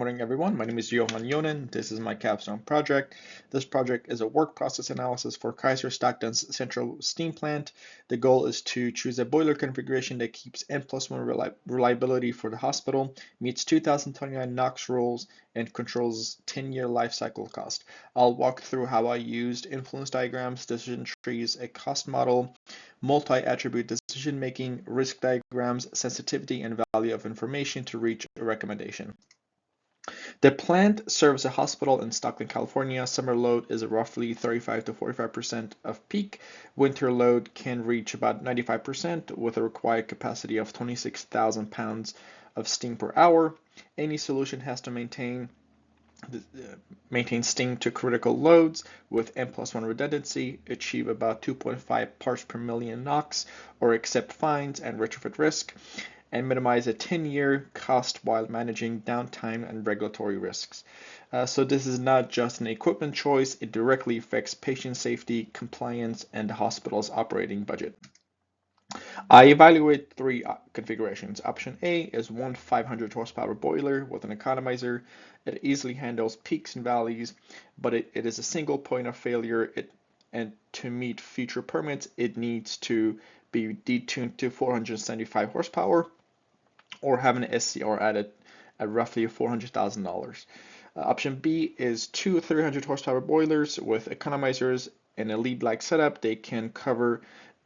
morning, everyone. My name is Younen. This is my Capstone project. This project is a work process analysis for Kaiser Stockton's central steam plant. The goal is to choose a boiler configuration that keeps N+1 reliability for the hospital, meets 2029 NOx rules, and controls 10-year life cycle cost. I'll walk through how I used influence diagrams, decision trees, a cost model, multi-attribute decision making, risk diagrams, sensitivity, and value of information to reach a recommendation. The plant serves a hospital in Stockton, California. Summer load is roughly 35 to 45% of peak. Winter load can reach about 95% with a required capacity of 26,000 pounds of steam per hour. Any solution has to maintain steam to critical loads with N+1 redundancy, achieve about 2.5 parts per million NOx, or accept fines and retrofit risk, and minimize a 10-year cost while managing downtime and regulatory risks. So this is not just an equipment choice, it directly affects patient safety, compliance, and the hospital's operating budget. I evaluate three configurations. Option A is one 500 horsepower boiler with an economizer. It easily handles peaks and valleys, but it is a single point of failure. And to meet future permits, it needs to be detuned to 475 horsepower or have an SCR added at roughly $400,000. Option B is two 300 horsepower boilers with economizers and a lead-like setup. They can cover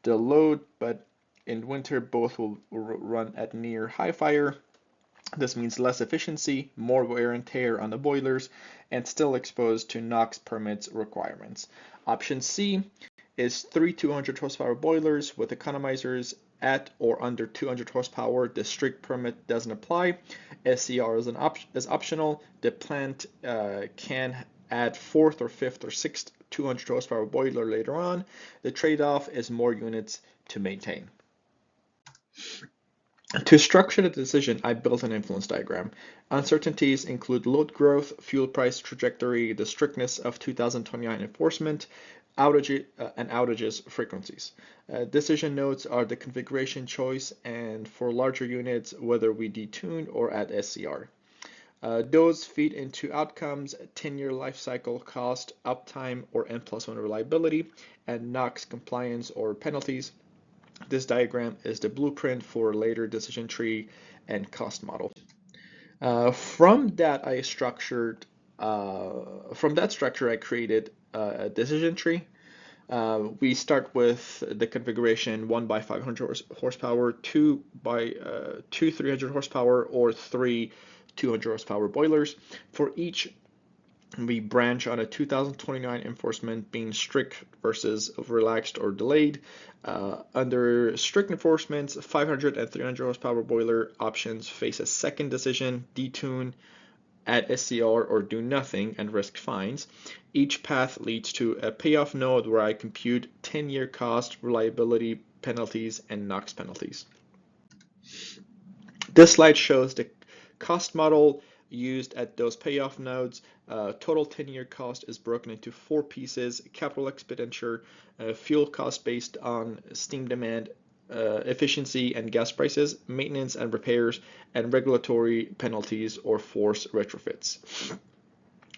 the load, but in winter, both will run at near high fire. This means less efficiency, more wear and tear on the boilers, and still exposed to NOx permits requirements. Option C is three 200 horsepower boilers with economizers at or under 200 horsepower. The strict permit doesn't apply. SCR is optional. The plant can add fourth or fifth or sixth 200 horsepower boiler later on. The trade-off is more units to maintain. To structure the decision, I built an influence diagram. Uncertainties include load growth, fuel price trajectory, the strictness of 2029 enforcement, outages frequencies. Decision nodes are the configuration choice, and for larger units, whether we detune or add SCR. Those feed into outcomes, 10-year life cycle cost, uptime or N+1 reliability, and NOx compliance or penalties. This diagram is the blueprint for later decision tree and cost model. From that structure, I created a decision tree. We start with the configuration 1 by 500 horsepower, 2 by 300 horsepower, or 3 200 horsepower boilers. For each, we branch on a 2029 enforcement being strict versus relaxed or delayed. Under strict enforcements, 500 and 300 horsepower boiler options face a second decision: detune, add SCR, or do nothing and risk fines. Each path leads to a payoff node where I compute 10-year cost, reliability penalties, and NOx penalties. This slide shows the cost model used at those payoff nodes. Total 10-year cost is broken into 4 pieces: capital expenditure, fuel cost based on steam demand, efficiency and gas prices, maintenance and repairs, and regulatory penalties or force retrofits.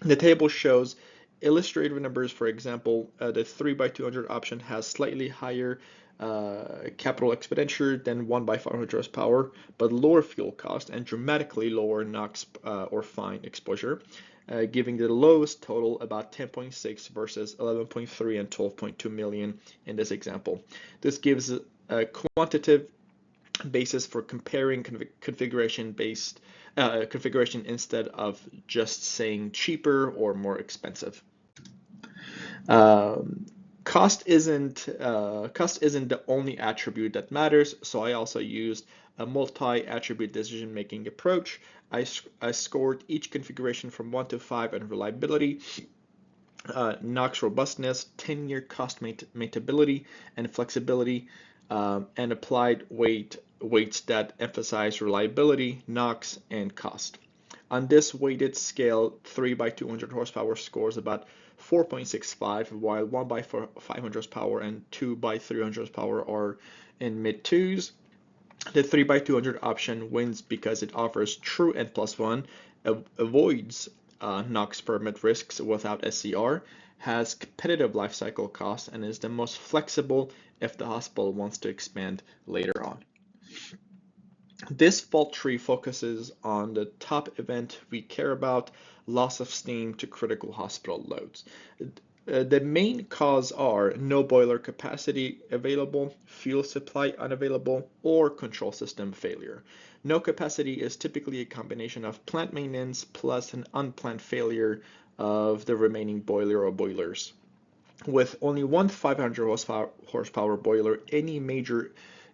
The table shows illustrative numbers. For example, the 3 by 200 option has slightly higher capital expenditure than 1 by 500 horsepower, but lower fuel cost and dramatically lower NOx or fine exposure, giving the lowest total about 10.6 versus 11.3 and 12.2 million in this example. This gives a quantitative basis for comparing configuration instead of just saying cheaper or more expensive. Cost isn't the only attribute that matters, so I also used a multi-attribute decision-making approach. I scored each configuration from 1 to 5 on reliability, NOx robustness, 10-year cost maintainability, and flexibility, and applied weights that emphasize reliability, NOx, and cost. On this weighted scale, 3 by 200 horsepower scores about 4.65, while 1 by 500 horsepower and 2 by 300 horsepower are in mid 2s. The 3 by 200 option wins because it offers true N+1 avoids NOx permit risks without SCR, has competitive life cycle costs, and is the most flexible if the hospital wants to expand later on. This fault tree focuses on the top event we care about, loss of steam to critical hospital loads. The main cause are no boiler capacity available, fuel supply unavailable, or control system failure. No capacity is typically a combination of plant maintenance plus an unplanned failure of the remaining boiler or boilers. With only one 500 horsepower boiler, any major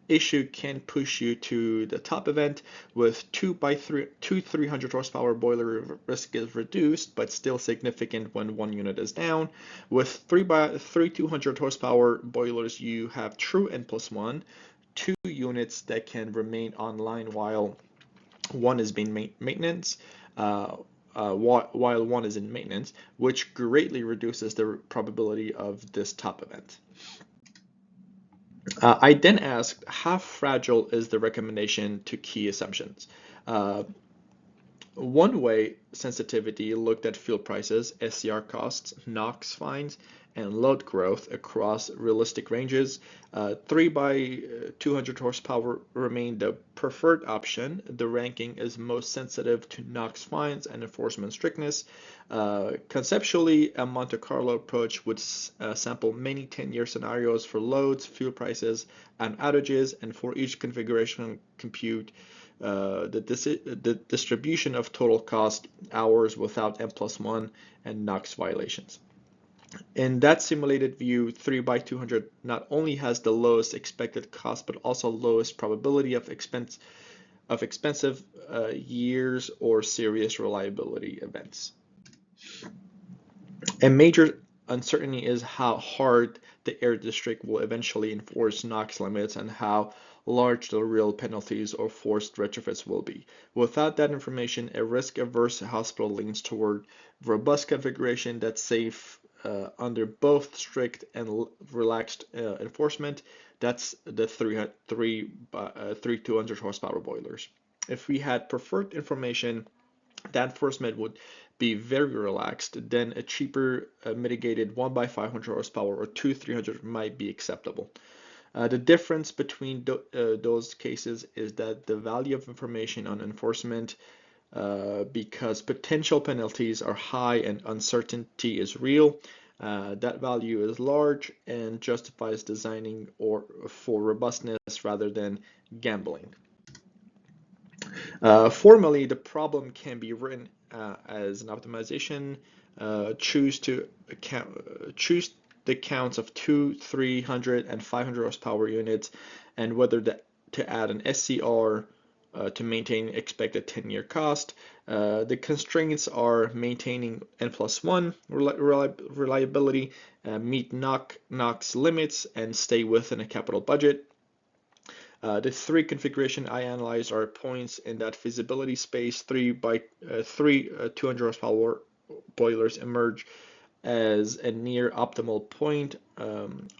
issue can push you to the top event. With two 300 horsepower boiler, risk is reduced, but still significant when one unit is down. With three 200 horsepower boilers, you have true N+1, two units that can remain online while one is being maintenance. While one is in maintenance, which greatly reduces the probability of this top event. I then asked, how fragile is the recommendation to key assumptions? One-way sensitivity looked at fuel prices, SCR costs, NOx fines, and load growth across realistic ranges. 3 by 200 horsepower remained the preferred option. The ranking is most sensitive to NOx fines and enforcement strictness. Conceptually, a Monte Carlo approach would sample many 10-year scenarios for loads, fuel prices, and outages, and for each configuration compute the distribution of total cost hours without N+1 and NOx violations. In that simulated view, 3 by 200 not only has the lowest expected cost, but also lowest probability of expensive years or serious reliability events. A major uncertainty is how hard the air district will eventually enforce NOx limits and how large the real penalties or forced retrofits will be. Without that information, a risk-averse hospital leans toward robust configuration that's safe under both strict and relaxed enforcement. That's the 3 200 horsepower boilers. If we had preferred information, that enforcement would be very relaxed, then a cheaper mitigated 1 by 500 horsepower or 2 300 might be acceptable. The difference between those cases is that the value of information on enforcement, because potential penalties are high and uncertainty is real, that value is large and justifies designing for robustness rather than gambling. Formally, the problem can be written as an optimization. Choose the counts of 2, 300, and 500 horsepower units, and whether to add an SCR to maintain expected 10-year cost. The constraints are maintaining N+1 reliability, meet NOx limits, and stay within a capital budget. The 3 configuration I analyzed are points in that feasibility space. 3 by 3 200 horsepower boilers emerge as a near optimal point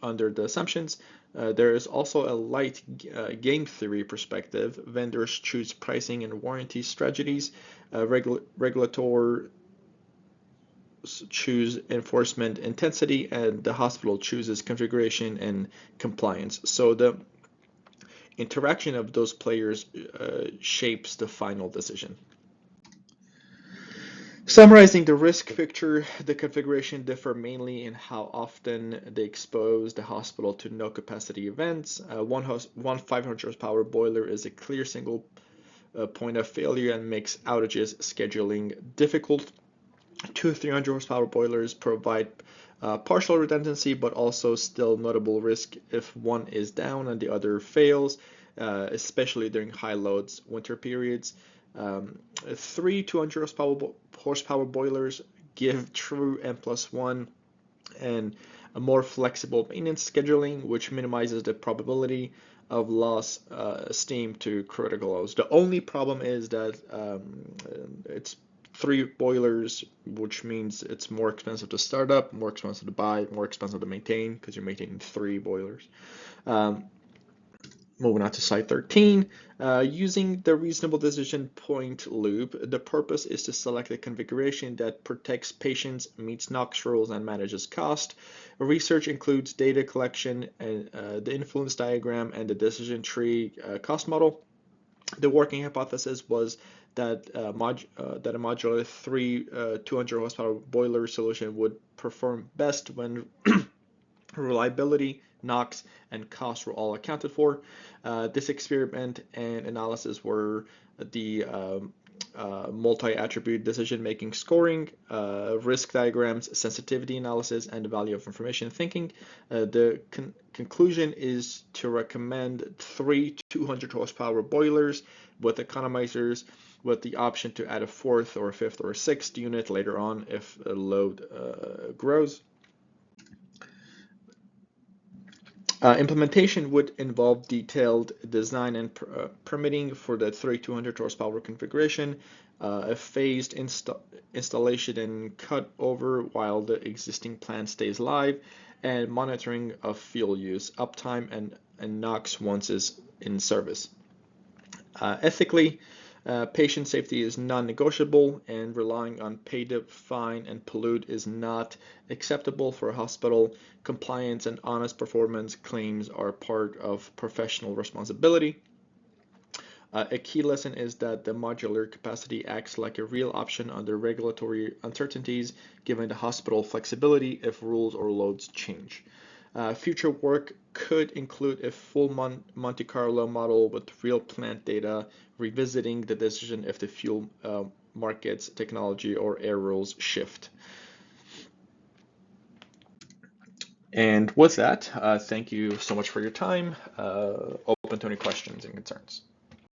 under the assumptions. There is also a light game theory perspective. Vendors choose pricing and warranty strategies. Regulators choose enforcement intensity, and the hospital chooses configuration and compliance. So the interaction of those players shapes the final decision. Summarizing the risk picture, the configuration differ mainly in how often they expose the hospital to no capacity events. One 500 horsepower boiler is a clear single point of failure and makes outages scheduling difficult. 2 300 horsepower boilers provide partial redundancy, but also still notable risk if one is down and the other fails, especially during high loads winter periods. 3 200 horsepower boilers give true N+1 and a more flexible maintenance scheduling, which minimizes the probability of loss steam to critical loads. The only problem is that it's 3 boilers, which means it's more expensive to start up, more expensive to buy, more expensive to maintain because you're maintaining 3 boilers. Moving on to slide 13, using the reasonable decision point loop, the purpose is to select a configuration that protects patients, meets NOx rules, and manages cost. Research includes data collection, and the influence diagram, and the decision tree cost model. The working hypothesis was that that a modular 200 horsepower boiler solution would perform best when reliability, NOx, and cost were all accounted for. This experiment and analysis were the multi-attribute decision-making scoring, risk diagrams, sensitivity analysis, and value of information thinking. The conclusion is to recommend 200 horsepower boilers with economizers, with the option to add a fourth or a fifth or a sixth unit later on if the load grows. Implementation would involve detailed design and permitting for the 200 horsepower configuration, a phased installation and cut over while the existing plant stays live, and monitoring of fuel use, uptime, and NOx once it's in service. Ethically, patient safety is non-negotiable, and relying on pay to fine and pollute is not acceptable for a hospital. Compliance and honest performance claims are part of professional responsibility. A key lesson is that the modular capacity acts like a real option under regulatory uncertainties, giving the hospital flexibility if rules or loads change. Future work could include a full Monte Carlo model with real plant data, revisiting the decision if the fuel markets, technology, or air rules shift. And with that, thank you so much for your time. Open to any questions and concerns.